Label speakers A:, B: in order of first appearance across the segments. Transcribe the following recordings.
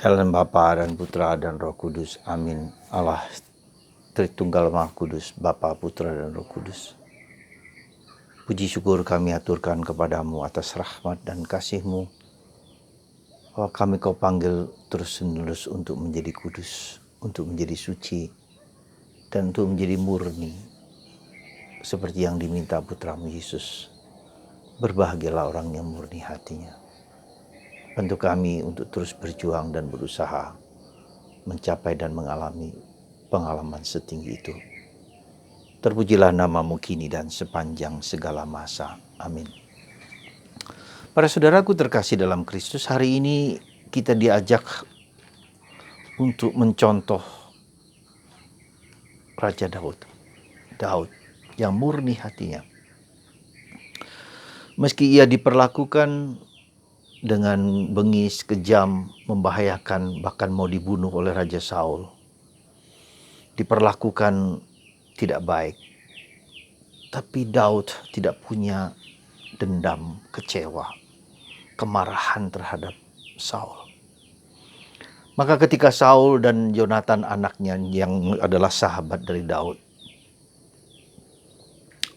A: Dalam Bapa dan Putra dan Roh Kudus. Amin. Allah Tritunggal Maha Kudus, Bapa, Putra dan Roh Kudus. Puji syukur kami aturkan kepadamu atas rahmat dan kasih-Mu, bahwa kami Kau panggil terus-menerus untuk menjadi kudus, untuk menjadi suci, dan untuk menjadi murni, seperti yang diminta Putramu Yesus. Berbahagialah orang yang murni hatinya. Bantu kami untuk terus berjuang dan berusaha mencapai dan mengalami pengalaman setinggi itu. Terpujilah namamu kini dan sepanjang segala masa. Amin. Para saudaraku terkasih dalam Kristus, hari ini kita diajak untuk mencontoh Raja Daud. Daud yang murni hatinya. Meski ia diperlakukan dengan bengis, kejam, membahayakan, bahkan mau dibunuh oleh Raja Saul. Diperlakukan tidak baik. Tapi Daud tidak punya dendam, kecewa, kemarahan terhadap Saul. Maka ketika Saul dan Yonatan anaknya yang adalah sahabat dari Daud,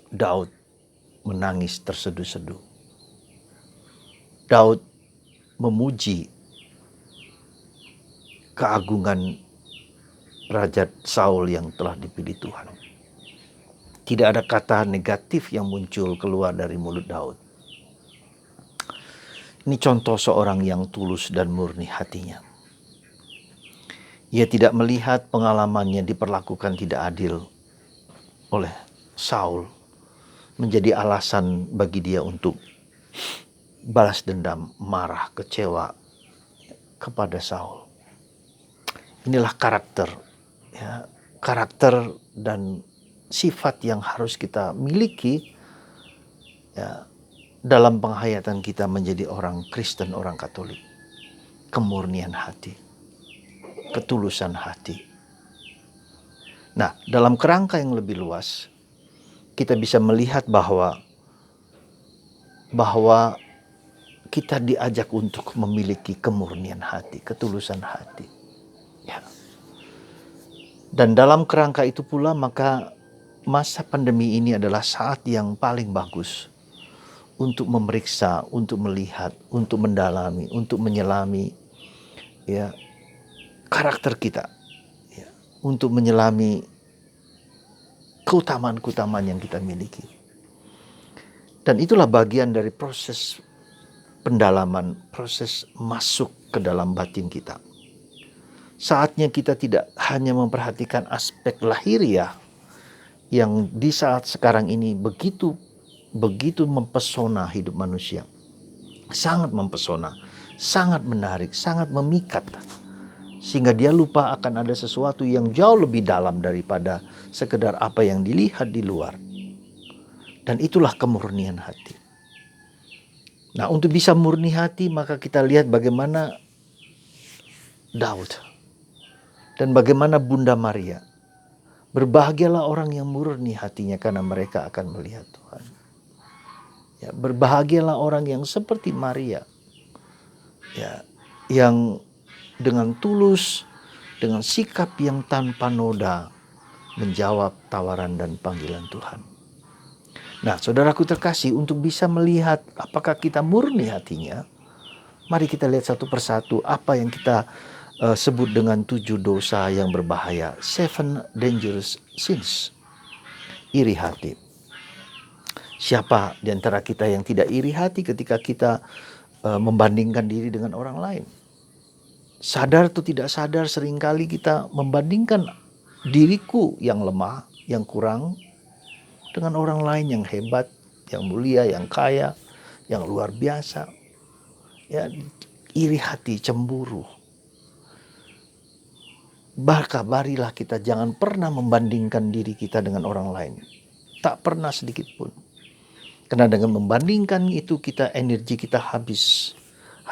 A: Daud menangis terseduh-seduh. Daud memuji keagungan Raja Saul yang telah dipilih Tuhan. Tidak ada kata negatif yang muncul keluar dari mulut Daud. Ini contoh seorang yang tulus dan murni hatinya. Ia tidak melihat pengalamannya diperlakukan tidak adil oleh Saul menjadi alasan bagi dia untuk balas dendam, marah, kecewa kepada Saul. Inilah karakter, ya, karakter dan sifat yang harus kita miliki, ya, dalam penghayatan kita menjadi orang Kristen, orang Katolik. Kemurnian hati, ketulusan hati. Nah, dalam kerangka yang lebih luas, kita bisa melihat bahwa kita diajak untuk memiliki kemurnian hati, ketulusan hati. Ya. Dan dalam kerangka itu pula, maka masa pandemi ini adalah saat yang paling bagus untuk memeriksa, untuk melihat, untuk mendalami, untuk menyelami, ya, karakter kita, ya, untuk menyelami keutamaan-keutamaan yang kita miliki. Dan itulah bagian dari proses pendalaman, proses masuk ke dalam batin kita. Saatnya kita tidak hanya memperhatikan aspek lahiriah yang di saat sekarang ini begitu mempesona hidup manusia. Sangat mempesona, sangat menarik, sangat memikat. Sehingga dia lupa akan ada sesuatu yang jauh lebih dalam daripada sekedar apa yang dilihat di luar. Dan itulah kemurnian hati. Nah, untuk bisa murni hati, maka kita lihat bagaimana Daud dan bagaimana Bunda Maria. Berbahagialah orang yang murni hatinya, karena mereka akan melihat Tuhan. Ya, berbahagialah orang yang seperti Maria, ya, yang dengan tulus, dengan sikap yang tanpa noda menjawab tawaran dan panggilan Tuhan. Nah, saudaraku terkasih, untuk bisa melihat apakah kita murni hatinya, mari kita lihat satu persatu apa yang kita sebut dengan 7 dosa yang berbahaya, 7 dangerous sins. Iri hati. Siapa di antara kita yang tidak iri hati ketika kita membandingkan diri dengan orang lain? Sadar atau tidak sadar, seringkali kita membandingkan diriku yang lemah, yang kurang, dengan orang lain yang hebat, yang mulia, yang kaya, yang luar biasa. Ya, iri hati, cemburu. Bahkan marilah kita jangan pernah membandingkan diri kita dengan orang lain. Tak pernah sedikit pun. Karena dengan membandingkan itu, energi kita habis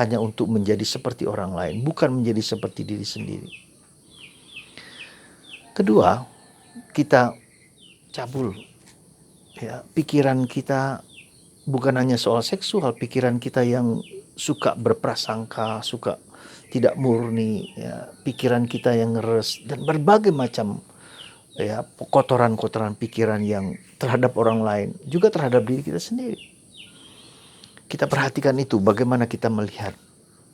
A: hanya untuk menjadi seperti orang lain, bukan menjadi seperti diri sendiri. Kedua, kita cabul. Ya, pikiran kita bukan hanya soal seksual, pikiran kita yang suka berprasangka, suka tidak murni, ya, pikiran kita yang ngeres, dan berbagai macam ya kotoran-kotoran pikiran yang terhadap orang lain, juga terhadap diri kita sendiri. Kita perhatikan itu, bagaimana kita melihat,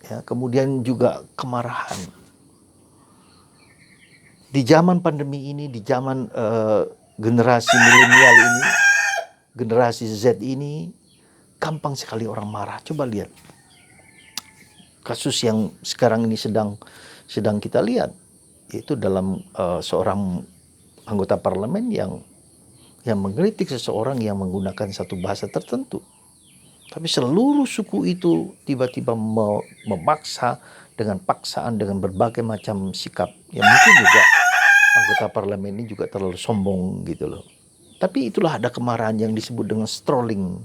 A: ya. Kemudian juga kemarahan. Di zaman pandemi ini, di zaman generasi milenial ini, generasi Z ini, gampang sekali orang marah. Coba lihat kasus yang sekarang ini sedang kita lihat, yaitu dalam seorang anggota parlemen yang mengkritik seseorang yang menggunakan satu bahasa tertentu. Tapi seluruh suku itu tiba-tiba memaksa dengan paksaan, dengan berbagai macam sikap. Ya mungkin juga anggota parlemen ini juga terlalu sombong gitu loh. Tapi itulah ada kemarahan yang disebut dengan strolling.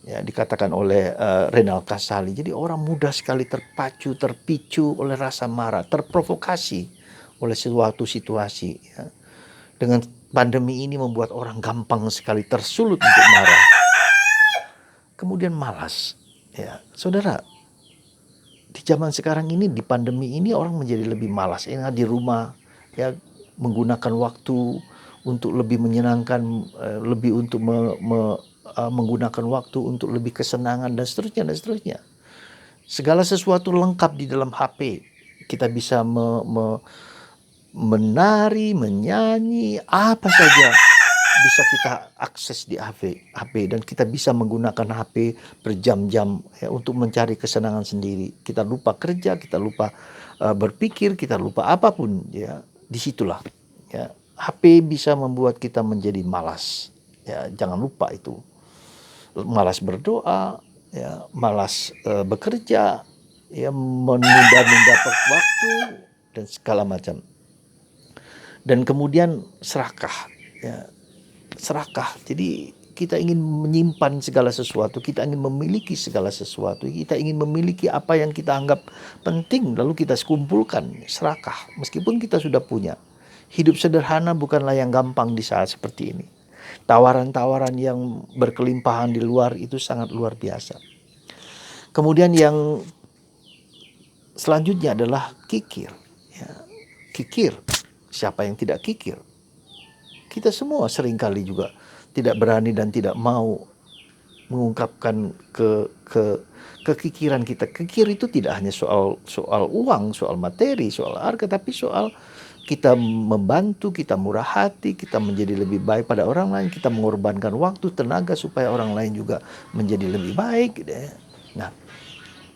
A: Ya, dikatakan oleh Renal Kasali. Jadi orang mudah sekali terpicu oleh rasa marah, terprovokasi oleh suatu situasi. Ya. Dengan pandemi ini membuat orang gampang sekali tersulut untuk marah. Kemudian malas. Ya, saudara, di zaman sekarang ini, di pandemi ini, orang menjadi lebih malas. Enak di rumah, ya, menggunakan waktu untuk lebih menyenangkan, lebih untuk menggunakan waktu untuk lebih kesenangan, dan seterusnya dan seterusnya. Segala sesuatu lengkap di dalam HP. Kita bisa menari, menyanyi, apa saja bisa kita akses di HP, dan kita bisa menggunakan HP berjam-jam, ya, untuk mencari kesenangan sendiri. Kita lupa kerja, kita lupa berpikir, kita lupa apapun, ya. Disitulah, ya, HP bisa membuat kita menjadi malas. Ya, jangan lupa itu. Malas berdoa, ya, malas bekerja, ya, menunda-nunda waktu, dan segala macam. Dan kemudian serakah, ya, serakah. Jadi kita ingin menyimpan segala sesuatu, kita ingin memiliki segala sesuatu, kita ingin memiliki apa yang kita anggap penting, lalu kita kumpulkan. Serakah, meskipun kita sudah punya. Hidup sederhana bukanlah yang gampang di saat seperti ini. Tawaran-tawaran yang berkelimpahan di luar itu sangat luar biasa. Kemudian yang selanjutnya adalah kikir. Ya, kikir. Siapa yang tidak kikir? Kita semua seringkali juga tidak berani dan tidak mau mengungkapkan kekikiran kita. Kikir itu tidak hanya soal uang, soal materi, soal harga, tapi soal kita membantu, kita murah hati, kita menjadi lebih baik pada orang lain, kita mengorbankan waktu, tenaga supaya orang lain juga menjadi lebih baik. Gitu ya. Nah,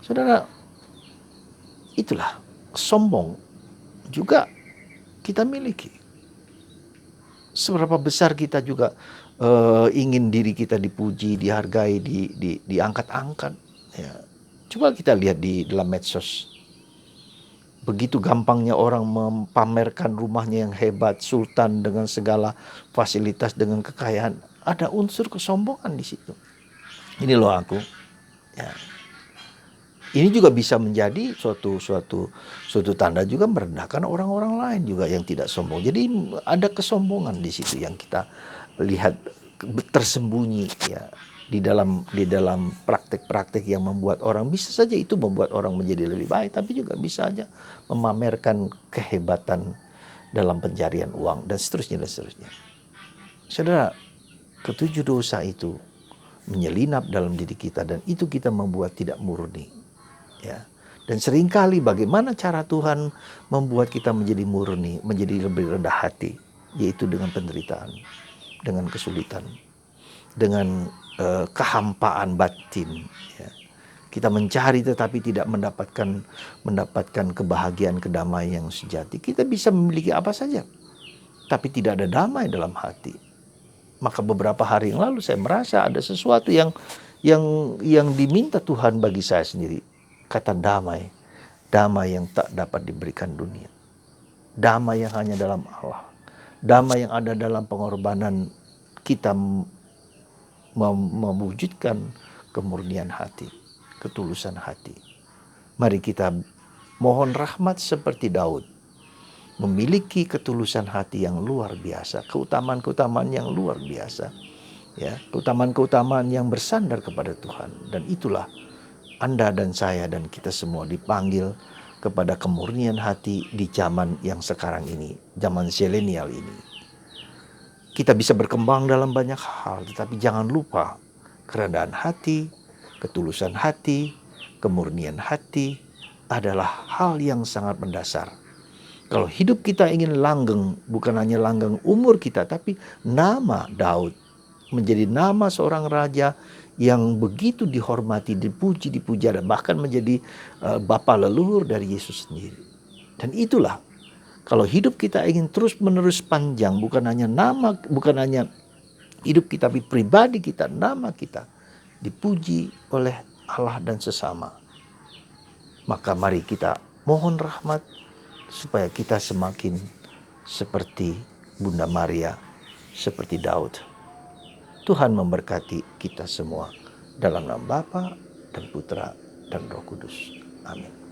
A: saudara, itulah sombong juga kita miliki. Seberapa besar kita juga ingin diri kita dipuji, dihargai, diangkat-angkat. Ya. Coba kita lihat di dalam medsos. Begitu gampangnya orang memamerkan rumahnya yang hebat, sultan dengan segala fasilitas, dengan kekayaan. Ada unsur kesombongan di situ. Ini loh aku. Ya. Ini juga bisa menjadi suatu tanda juga merendahkan orang-orang lain juga yang tidak sombong. Jadi ada kesombongan di situ yang kita lihat tersembunyi, ya, di dalam praktek-praktek yang membuat orang, bisa saja itu membuat orang menjadi lebih baik, tapi juga bisa saja memamerkan kehebatan dalam pencarian uang, dan seterusnya dan seterusnya. Saudara, ketujuh dosa itu menyelinap dalam diri kita, dan itu kita membuat tidak murni, ya. Dan seringkali bagaimana cara Tuhan membuat kita menjadi murni, menjadi lebih rendah hati, yaitu dengan penderitaan, dengan kesulitan, dengan kehampaan batin, ya. Kita mencari tetapi tidak mendapatkan kebahagiaan, kedamaian yang sejati. Kita bisa memiliki apa saja, tapi tidak ada damai dalam hati. Maka beberapa hari yang lalu saya merasa ada sesuatu yang diminta Tuhan bagi saya sendiri. Kata damai, damai yang tak dapat diberikan dunia. Damai yang hanya dalam Allah. Damai yang ada dalam pengorbanan kita mewujudkan kemurnian hati, ketulusan hati. Mari kita mohon rahmat seperti Daud, memiliki ketulusan hati yang luar biasa, keutamaan-keutamaan yang luar biasa, ya, keutamaan-keutamaan yang bersandar kepada Tuhan. Dan itulah Anda dan saya dan kita semua dipanggil kepada kemurnian hati di zaman yang sekarang ini, zaman zilenial ini. Kita bisa berkembang dalam banyak hal, tetapi jangan lupa kerendahan hati, ketulusan hati, kemurnian hati adalah hal yang sangat mendasar. Kalau hidup kita ingin langgeng, bukan hanya langgeng umur kita, tapi nama Daud menjadi nama seorang raja yang begitu dihormati, dipuji, dipuja, dan bahkan menjadi bapa leluhur dari Yesus sendiri. Dan itulah, kalau hidup kita ingin terus-menerus panjang, bukan hanya hidup kita, tapi pribadi kita, nama kita dipuji oleh Allah dan sesama. Maka mari kita mohon rahmat supaya kita semakin seperti Bunda Maria, seperti Daud. Tuhan memberkati kita semua dalam nama Bapa dan Putra dan Roh Kudus. Amin.